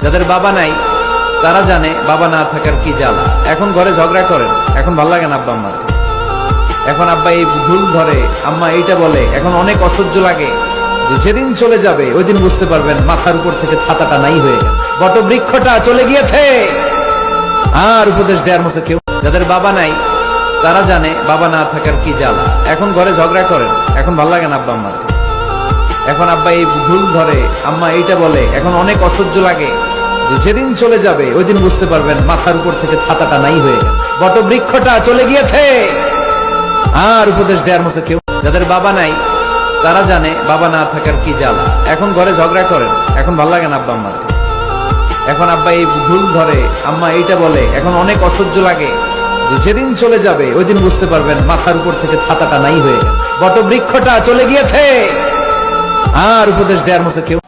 যাদের বাবা নাই তারা জানে বাবা না থাকার কি জ্বালা। এখন ঘরে ঝগড়া করেন, এখন ভাল লাগে না আব্বা আম্মার। এখন আব্বা এই ভুল ধরে, আম্মা এইটা বলে, এখন অনেক অসহ্য লাগে। যেদিন চলে যাবে ওই দিন বুঝতে পারবেন মাথার উপর থেকে ছাতাটা নাই হয়ে গেছে, বট বৃক্ষটা চলে গিয়েছে, আর উপদেশ দেওয়ার মতো কেউ। যাদের বাবা নাই তারা জানে বাবা না থাকার কি জ্বালা। এখন ঘরে ঝগড়া করেন, এখন ভাল লাগে না আব্বা আম্মার। এখন আব্বা এই ভুল ধরে, আম্মা এইটা বলে, এখন অনেক অসহ্য লাগে। যেদিন চলে যাবে ওই দিন বুঝতে পারবেন মাথার উপর থেকে ছাতাটা নাই হয়ে গেছে, বট বৃক্ষটা চলে গিয়েছে, আর উপদেশ দেওয়ার মতো কেউ। যাদের বাবা নাই তারা জানে বাবা না থাকার কি জ্বালা। এখন ঘরে ঝগড়া করেন, এখন ভাল লাগে না আব্বা আম্মার। এখন আব্বা এই ভুল ধরে, আম্মা এইটা বলে, এখন অনেক অসহ্য লাগে। যেদিন চলে যাবে ওই দিন বুঝতে পারবেন মাথার উপর থেকে ছাতাটা নাই হয়ে গেছে, বট বৃক্ষটা চলে গিয়েছে, আর উপদেশ দেওয়ার মতো কেউ।